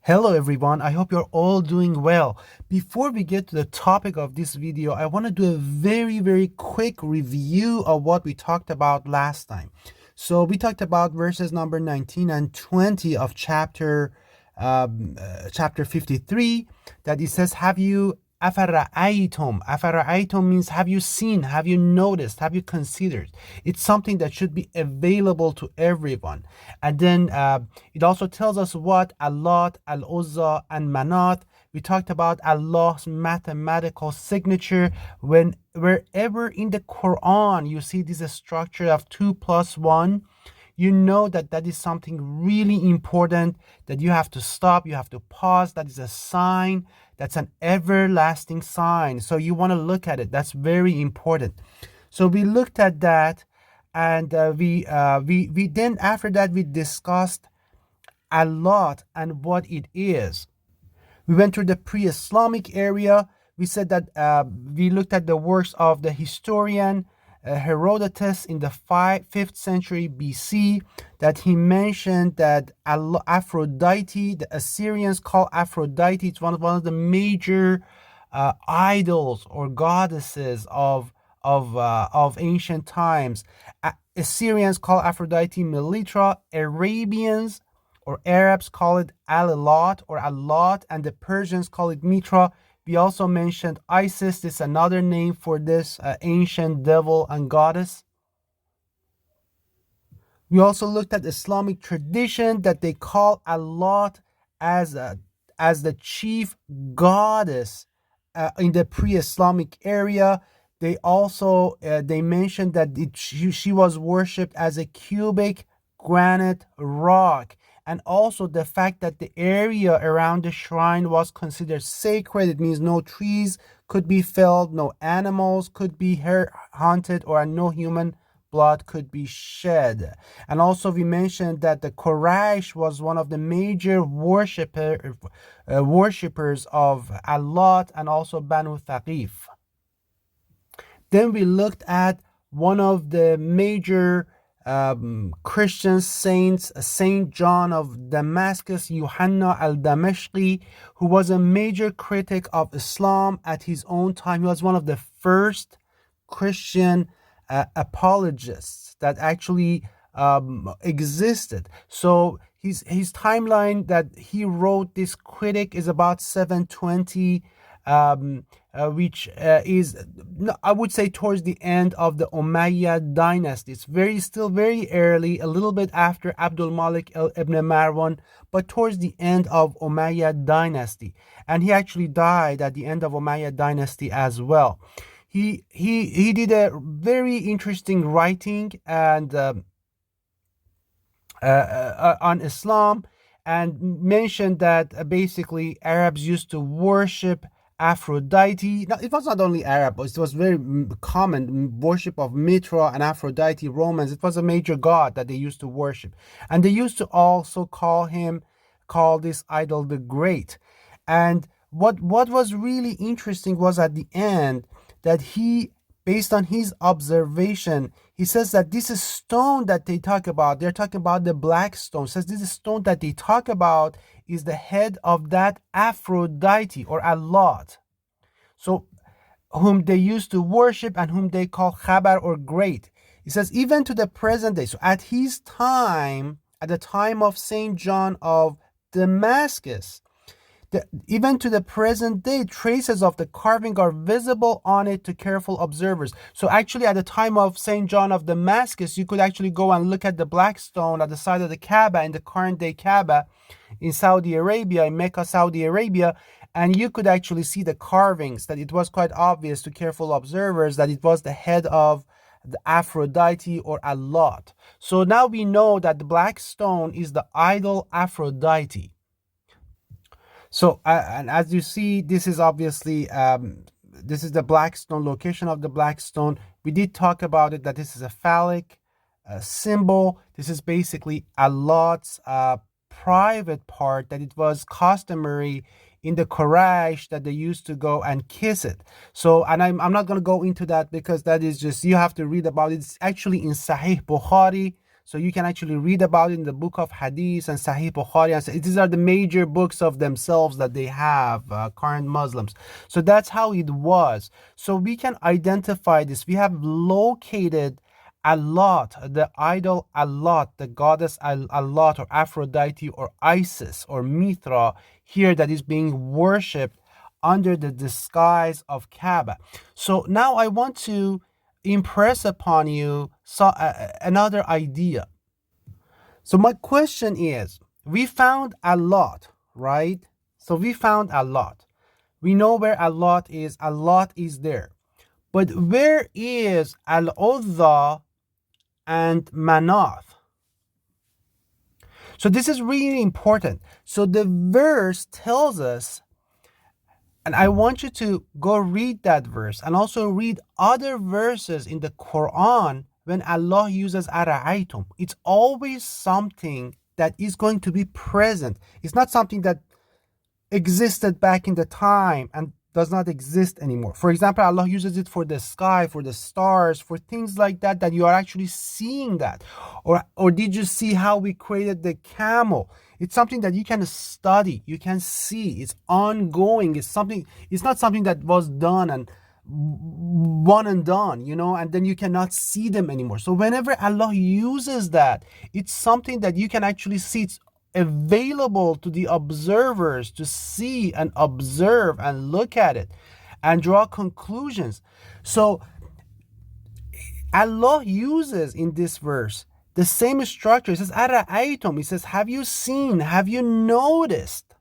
Hello everyone, I hope you're all doing well. Before we get to the topic of this video, I want to do a very quick review of what we talked about last time. So we talked about verses number 19 and 20 of chapter 53, that it says, have you afara'aytum means have you seen, have you noticed, have you considered. It's something that should be available to everyone. And then it also tells us what al-Lat, al-Uzza, and Manat. We talked about Allah's mathematical signature. Wherever in the Quran you see this structure of 2 plus 1, you know that that is something really important, that you have to stop, you have to pause. That is a sign. That's an everlasting sign. So you want to look at it. That's very important. So we looked at that, and we then after that we discussed a lot and what it is. We went through the pre-Islamic area. We said that we looked at the works of the historian Herodotus in the 5th century BC, that he mentioned that Aphrodite, the Assyrians call Aphrodite, it's one of the major idols or goddesses of ancient times. Assyrians call Aphrodite Melitra. Arabians or Arabs call it al-Lat or al-Lat, and the Persians call it Mitra. We also mentioned Isis. This is another name for this ancient devil and goddess. We also looked at Islamic tradition, that they call al-Lat as the chief goddess in the pre-Islamic area. They also they mentioned that she was worshipped as a cubic granite rock, and also the fact that the area around the shrine was considered sacred. It means no trees could be felled, no animals could be hunted, or no human blood could be shed. And also we mentioned that the Quraysh was one of the major worshippers of Allat, and also Banu Thaqif. Then we looked at one of the major Christian saints, Saint John of Damascus, Yohanna al-Damashqi, who was a major critic of Islam at his own time. He was one of the first Christian apologists that actually existed. So his timeline that he wrote this critic is about 720, which is, I would say, towards the end of the Umayyad dynasty. It's still very early, a little bit after Abdul Malik ibn Marwan, but towards the end of Umayyad dynasty. And he actually died at the end of Umayyad dynasty as well. He did a very interesting writing and on Islam, and mentioned that basically Arabs used to worship Aphrodite. Now, it was not only Arab, but it was very common worship of Mitra and Aphrodite. Romans, it was a major god that they used to worship, and they used to also call this idol the Great. And what was really interesting was at the end that he, based on his observation, he says that this is stone that they talk about, they're talking about the black stone, says this is stone that they talk about is the head of that Aphrodite or Allat, so whom they used to worship and whom they call Khabar or Great. He says even to the present day, so at his time, at the time of Saint John of Damascus, even to the present day, traces of the carving are visible on it to careful observers. So actually at the time of Saint John of Damascus, you could actually go and look at the black stone at the side of the Kaaba, in the current day Kaaba in Saudi Arabia, in Mecca, Saudi Arabia, and you could actually see the carvings, that it was quite obvious to careful observers that it was the head of the Aphrodite or Allat. So now we know that the black stone is the idol Aphrodite. So, and as you see, this is obviously, this is the black stone, location of the black stone. We did talk about it, that this is a phallic symbol. This is basically Allah's private part, that it was customary in the Quraysh that they used to go and kiss it. So, and I'm not going to go into that because that is just, you have to read about it. It's actually in Sahih Bukhari. So you can actually read about it in the book of Hadith and Sahih Bukhari. And these are the major books of themselves that they have, current Muslims. So that's how it was. So we can identify this. We have located al-Lat, the idol al-Lat, the goddess al-Lat or Aphrodite or Isis or Mithra here that is being worshipped under the disguise of Kaaba. So now I want to impress upon you another idea. So my question is, we found al-Lat, right? So we found al-Lat. We know where al-Lat is. Al-Lat is there. But where is al-Uzza and Manat? So this is really important. So the verse tells us, and I want you to go read that verse and also read other verses in the Quran when Allah uses ara'aytum. It's always something that is going to be present. It's not something that existed back in the time and does not exist anymore. For example, Allah uses it for the sky, for the stars, for things like that, that you are actually seeing that. Or did you see how we created the camel? It's something that you can study, you can see. It's ongoing. It's not something that was done and one and done, and then you cannot see them anymore. So whenever Allah uses that, it's something that you can actually see. It's available to the observers to see and observe and look at it and draw conclusions. So Allah uses in this verse the same structure. It says ara'aytum. He says, have you seen, have you noticed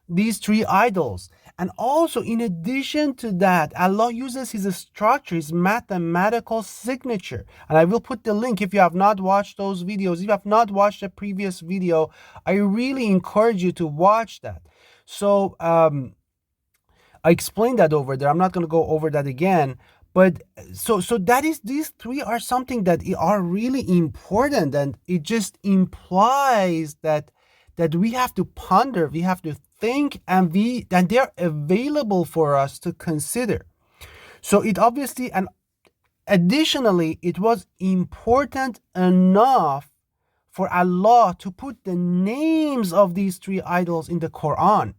these three idols? And also, in addition to that, Allah uses his structure, his mathematical signature. And I will put the link if you have not watched those videos. If you have not watched the previous video, I really encourage you to watch that. So I explained that over there. I'm not going to go over that again. But so that is, these three are something that are really important, and it just implies that we have to ponder, we have to think, and they're available for us to consider. So it obviously, and additionally, it was important enough for Allah to put the names of these three idols in the Quran.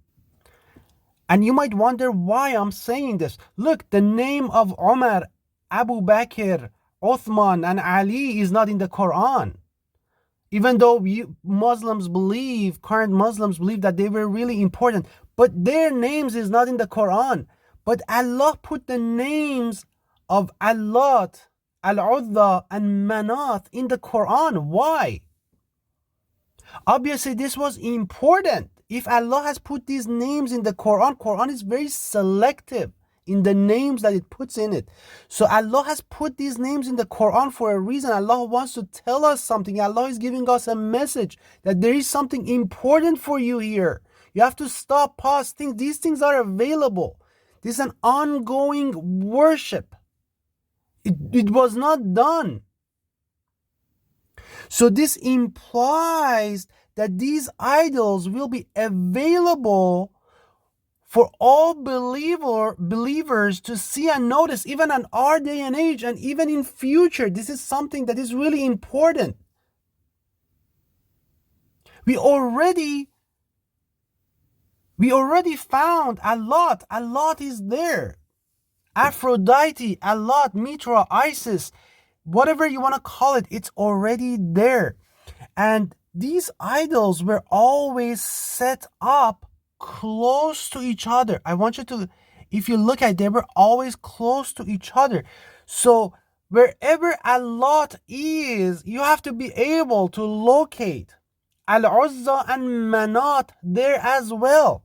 And you might wonder why I'm saying this. Look, the name of Umar, Abu Bakr, Uthman, and Ali is not in the Quran. Even though current Muslims believe that they were really important, but their names is not in the Quran. But Allah put the names of Allāt, al-Uzza, and Manat in the Quran. Why? Obviously, this was important. If Allah has put these names in the Quran is very selective in the names that it puts in it. So Allah has put these names in the Quran for a reason. Allah wants to tell us something. Allah is giving us a message that there is something important for you here. You have to stop, pause, think. These things are available. This is an ongoing worship. It was not done. So this implies that these idols will be available for all believers to see and notice, even in our day and age, and even in future. This is something that is really important. We already found Allāt. Allāt is there. Aphrodite, Allāt, Mithra, Isis, whatever you want to call it, it's already there. And these idols were always set up close to each other. I want you to, if you look at it, they were always close to each other. So wherever Allāt is, you have to be able to locate al-Uzza and Manat there as well.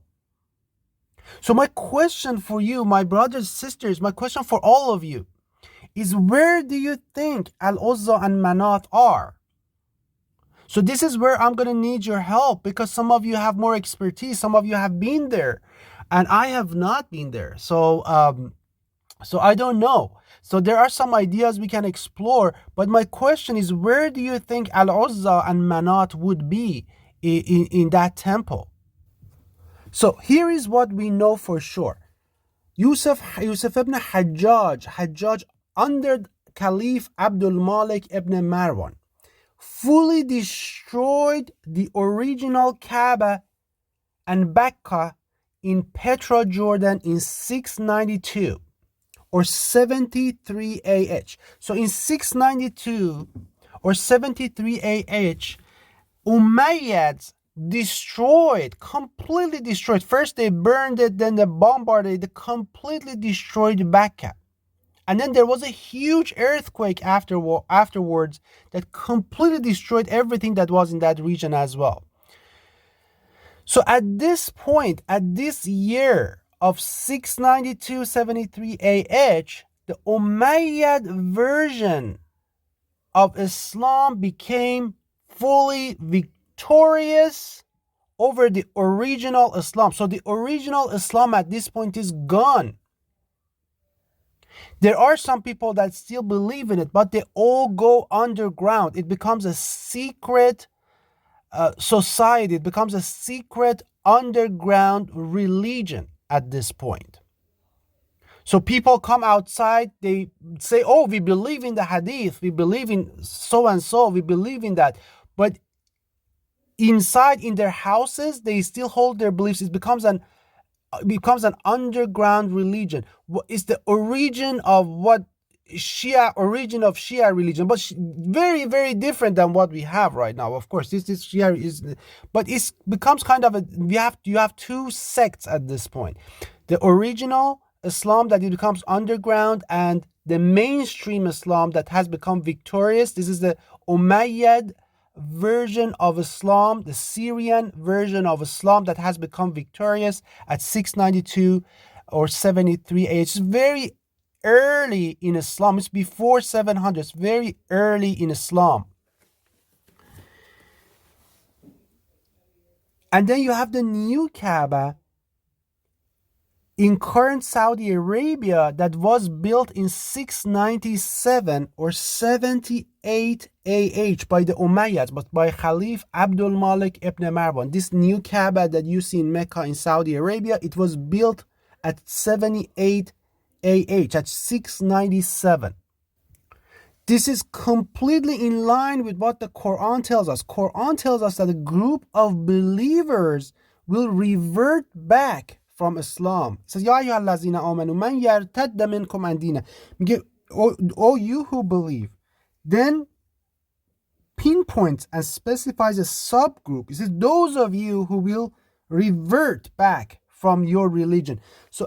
So my question for you, my brothers, sisters, my question for all of you is, where do you think al-Uzza and Manat are? So this is where I'm going to need your help, because some of you have more expertise. Some of you have been there and I have not been there. So I don't know. So there are some ideas we can explore. But my question is, where do you think al-Uzza and Manat would be in that temple? So here is what we know for sure. Yusuf ibn Hajjaj under Caliph Abdul Malik ibn Marwan, fully destroyed the original Kaaba and Mecca in Petra, Jordan in 692 or 73 AH. So in 692 or 73 AH, Umayyads destroyed, completely destroyed. First they burned it, then they bombarded it, they completely destroyed Mecca. And then there was a huge earthquake afterwards that completely destroyed everything that was in that region as well. So at this point, at this year of 692-73 AH, the Umayyad version of Islam became fully victorious over the original Islam. So the original Islam at this point is gone. There are some people that still believe in it, but they all go underground. It becomes a secret society. It becomes a secret underground religion at this point. So people come outside, they say, oh, we believe in the hadith, we believe in so and so, we believe in that. But inside in their houses, they still hold their beliefs. It becomes an underground religion. It's the origin of Shia religion, but very, very different than what we have right now. Of course, this Shia is, but it becomes kind of you have two sects at this point. The original Islam that it becomes underground, and the mainstream Islam that has become victorious. This is the Umayyad version of Islam, the Syrian version of Islam that has become victorious at 692 or 73 AH. It's very early in Islam. It's before 700. It's very early in Islam. And then you have the new Kaaba in current Saudi Arabia that was built in 697 or 78 AH by the Umayyads, but by Khalif Abdul Malik ibn Marwan. This new Kaaba that you see in Mecca in Saudi Arabia, it was built at 78 AH, at 697. This is completely in line with what the Quran tells us. Quran tells us that a group of believers will revert back from Islam. It says, Ya ayyuhallazina amanu man yartadda minkum an dina. Oh, you who believe. Then pinpoints and specifies a subgroup. It says, those of you who will revert back from your religion. So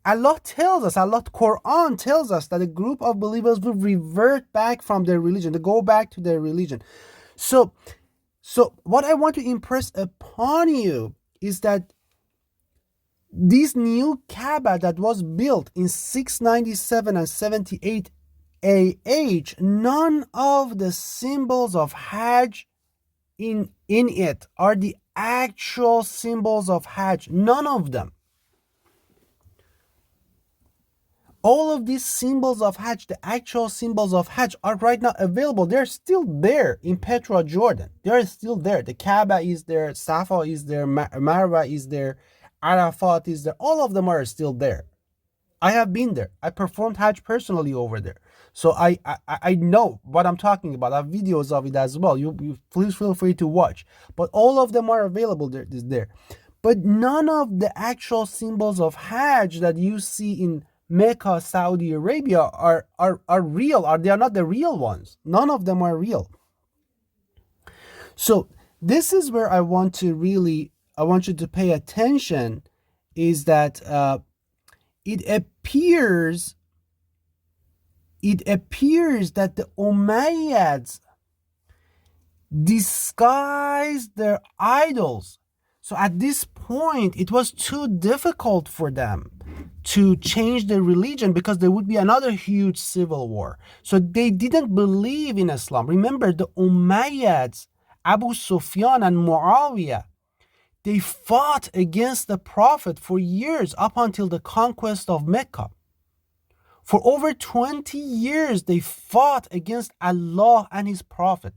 Allah tells us, Quran tells us that a group of believers will revert back from their religion. They go back to their religion. So what I want to impress upon you is that this new Kaaba that was built in 697 and 78 AH, none of the symbols of Hajj in it are the actual symbols of Hajj. None of them. All of these symbols of Hajj, the actual symbols of Hajj, are right now available. They're still there in Petra, Jordan. They're still there. The Kaaba is there, Safa is there, Marwa is there, Arafat is there. All of them are still there. I have been there. I performed Hajj personally over there. So I know what I'm talking about. I have videos of it as well. You please feel free to watch. But all of them are available there. But none of the actual symbols of Hajj that you see in Mecca, Saudi Arabia are real. They are not the real ones. None of them are real. So this is where I want you to pay attention, is that it appears that the Umayyads disguised their idols. So at this point, it was too difficult for them to change their religion because there would be another huge civil war. So they didn't believe in Islam. Remember, the Umayyads, Abu Sufyan and Muawiyah, they fought against the Prophet for years up until the conquest of Mecca. For over 20 years, they fought against Allah and His Prophet.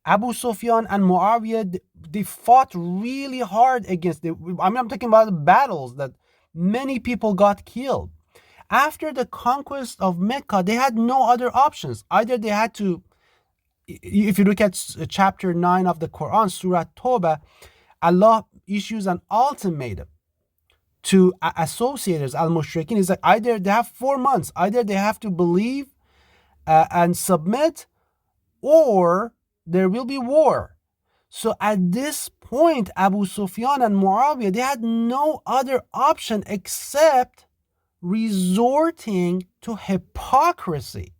Abu Sufyan and Muawiyah, they fought really hard against it. I'm talking about the battles that many people got killed. After the conquest of Mecca, they had no other options. Either they had to if you look at chapter 9 of the Quran, Surah Toba, Allah issues an ultimatum to associators, al-Mushrikeen. Is like either they have 4 months, either they have to believe and submit, or there will be war. So at this point, Abu Sufyan and Muawiyah, they had no other option except resorting to hypocrisy.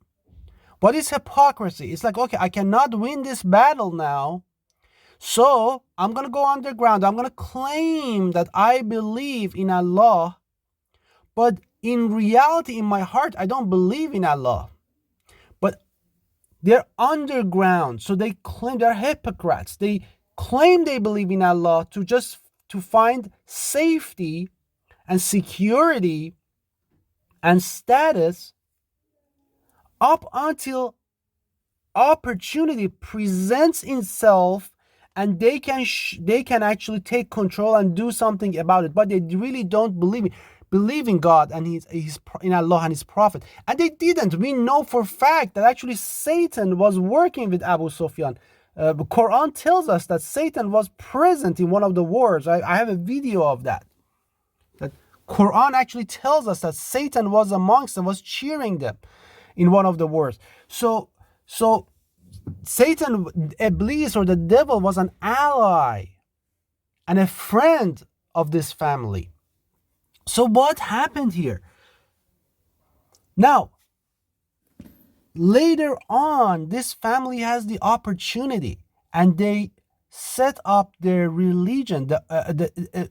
What is hypocrisy? It's like, okay, I cannot win this battle now, so I'm going to go underground. I'm going to claim that I believe in Allah, but in reality, in my heart, I don't believe in Allah. But they're underground, so they claim they're hypocrites. They claim they believe in Allah to find safety and security and status up until opportunity presents itself and they can actually take control and do something about it. But they really don't believe in God and in Allah and His Prophet. And they didn't. We know for a fact that actually Satan was working with Abu Sufyan. The Quran tells us that Satan was present in one of the wars. I have a video of that. That Quran actually tells us that Satan was amongst them, was cheering them in one of the wars. So Satan, Iblis, or the devil, was an ally and a friend of this family. So what happened here? Now, later on, this family has the opportunity and they set up their religion, the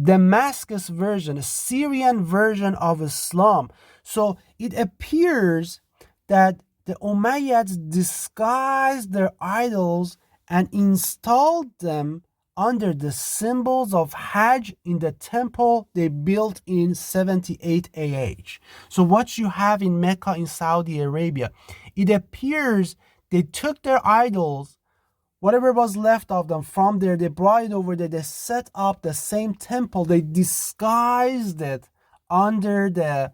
Damascus version, a Syrian version of Islam. So it appears that the Umayyads disguised their idols and installed them under the symbols of Hajj in the temple they built in 78 AH. So what you have in Mecca in Saudi Arabia, it appears they took their idols, whatever was left of them from there, they brought it over there, they set up the same temple, they disguised it under the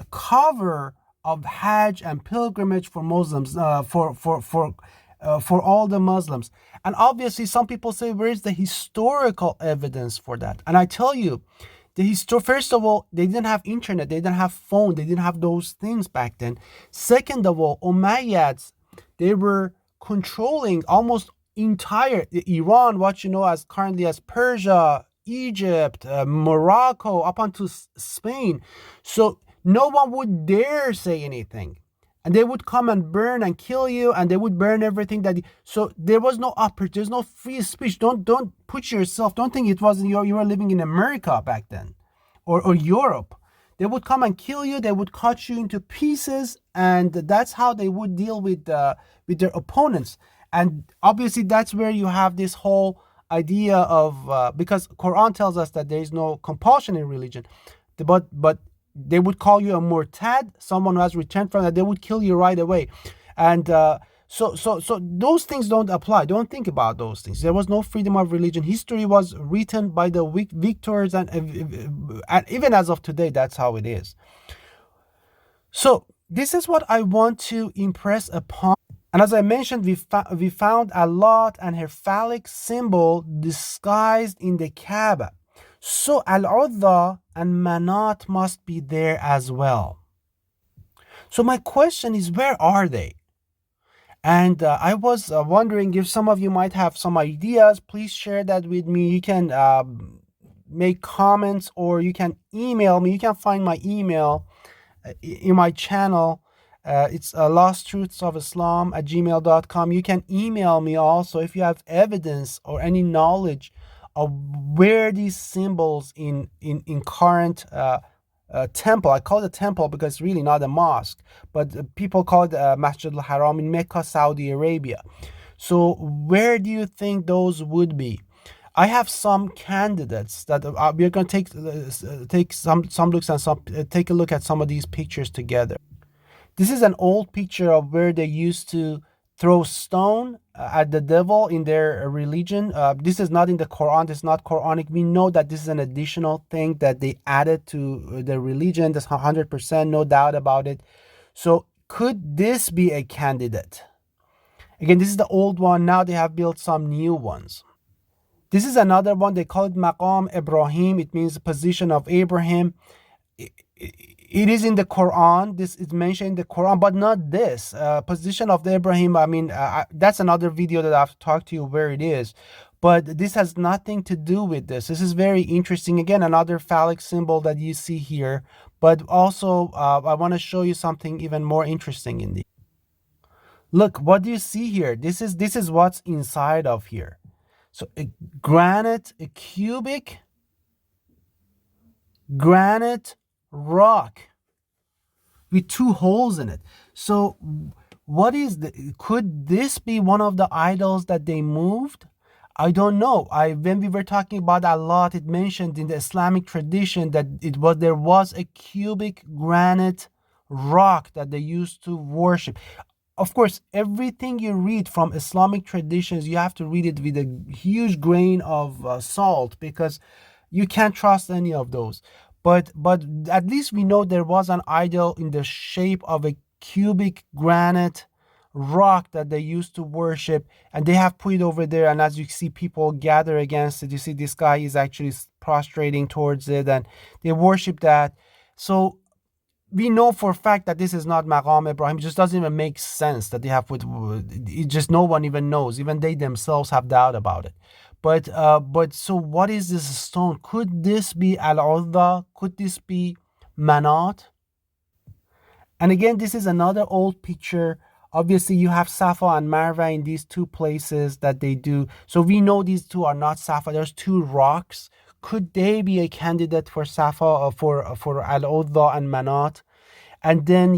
cover of Hajj and pilgrimage for Muslims, for all the Muslims. And obviously some people say, where is the historical evidence for that? And I tell you, first of all, they didn't have internet, they didn't have phone, they didn't have those things back then. Second of all, Umayyads, they were controlling almost entire Iran, what you know as currently as Persia, Egypt, Morocco, up onto Spain. So no one would dare say anything. And they would come and burn and kill you, and they would burn everything so there was no there's no free speech. Don't put yourself, don't think it was you were living in America back then or Europe. They would come and kill you, they would cut you into pieces, and that's how they would deal with their opponents. And obviously that's where you have this whole idea of because Quran tells us that there is no compulsion in religion, but they would call you a murtad, someone who has returned from that. They would kill you right away. And so those things don't apply. Don't think about those things. There was no freedom of religion. History was written by the victors, and even as of today, that's how it is. So this is what I want to impress upon. And as I mentioned, we found al-Lat and her phallic symbol disguised in the Kaaba. So al-Uzza and Manat must be there as well. So my question is, where are they? And I was wondering if some of you might have some ideas. Please share that with me. You can make comments, or you can email me. You can find my email in my channel. It's losttruthsofislam@gmail.com. You can email me also if you have evidence or any knowledge of where these symbols in current temple. I call it a temple because it's really not a mosque, but people call it Masjid al-Haram in Mecca, Saudi Arabia. So where do you think those would be? I have some candidates that we're going to take some looks and take a look at some of these pictures together. This is an old picture of where they used to throw stone at the devil in their religion. This is not in the Quran. This is not Quranic. We know that this is an additional thing that they added to the religion. That's 100%, no doubt about it. So could this be a candidate? Again, this is the old one. Now they have built some new ones. This is another one. They call it Maqam Ibrahim. It means the position of Abraham. It is in the Quran. This is mentioned in the Quran, but not this position of the Ibrahim. I mean, that's another video that I have to talk to you where it is. But this has nothing to do with this. This is very interesting. Again, another phallic symbol that you see here. But also, I want to show you something even more interesting in the. Look, what do you see here? This is what's inside of here. So a granite, a cubic granite rock with two holes in it. So what is could this be one of the idols that they moved? I don't know. When we were talking about Allah, it mentioned in the Islamic tradition that there was a cubic granite rock that they used to worship. Of course, everything you read from Islamic traditions, you have to read it with a huge grain of salt, because you can't trust any of those. But at least we know there was an idol in the shape of a cubic granite rock that they used to worship, and they have put it over there. And as you see, people gather against it. You see this guy is actually prostrating towards it, and they worship that. So we know for a fact that this is not Maqam Ibrahim. It just doesn't even make sense that they have put it. Just no one even knows. Even they themselves have doubt about it. But so what is this stone? Could this be al-Uzza? Could this be Manat? And again, this is another old picture. Obviously, you have Safa and Marwa in these two places that they do. So we know these two are not Safa. There's two rocks. Could they be a candidate for Safa or for al-Uzza and Manat? And then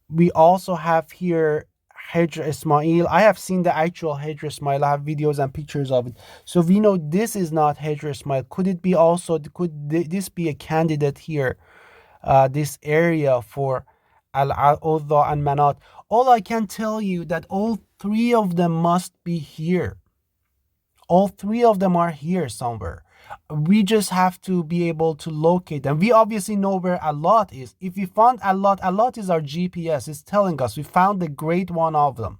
we also have here Hijr Ismail. I have seen the actual Hijr Ismail. I have videos and pictures of it. So we know this is not Hijr Ismail. Could it be also, could this be a candidate here, this area for al-Uzza and Manat? All I can tell you that all three of them must be here. All three of them are here somewhere. We just have to be able to locate them. We obviously know where Allot is. If we found Allot is our GPS. It's telling us we found the great one of them.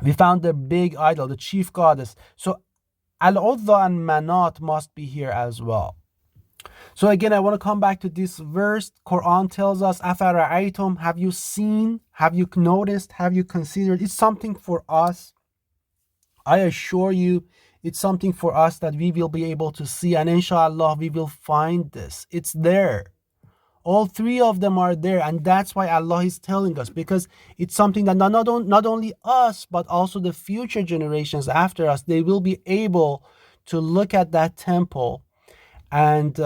We found the big idol, the chief goddess. So al-Uzza and Manat must be here as well. So again, I want to come back to this verse. Quran tells us, Afara'aytum, have you seen, have you noticed, have you considered? It's something for us. I assure you, it's something for us that we will be able to see, and inshallah we will find this. It's there. All three of them are there, and that's why Allah is telling us, because it's something that not only us, but also the future generations after us, they will be able to look at that temple and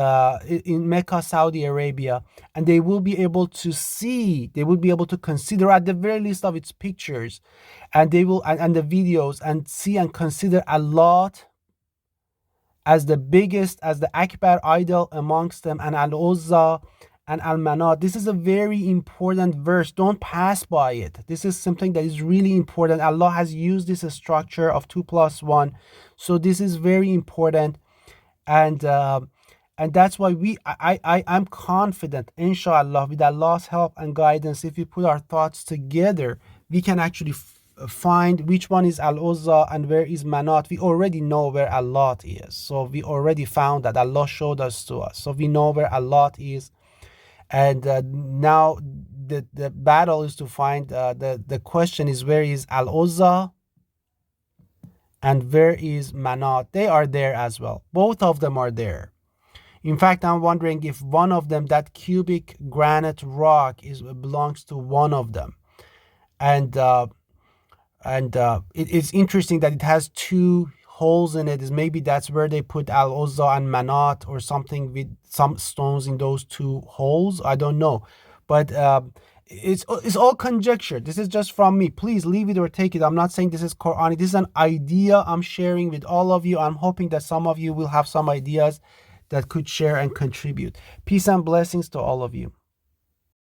in Mecca, Saudi Arabia, and they will be able to see, they will be able to consider at the very least of its pictures, and they will and the videos, and see and consider Allot as the biggest, as the Akbar idol amongst them, and al-Uzza and al-Manat. This is a very important verse. Don't pass by it. This is something that is really important. Allah has used this structure of 2 + 1, so this is very important. And that's why I'm confident, inshallah, with Allah's help and guidance, if we put our thoughts together, we can actually find which one is al-Uzza and where is Manat. We already know where Allot is. So we already found that. Allah showed us to us. So we know where Allot is. And now the battle is to find, the question is, where is al-Uzza and where is Manat? They are there as well. Both of them are there. In fact, I'm wondering if one of them, that cubic granite rock, belongs to one of them. And it's interesting that it has two holes in it. Maybe that's where they put al-Uzza and Manat, or something with some stones in those two holes. I don't know. But it's all conjecture. This is just from me. Please leave it or take it. I'm not saying this is Quranic. This is an idea I'm sharing with all of you. I'm hoping that some of you will have some ideas that could share and contribute. Peace and blessings to all of you.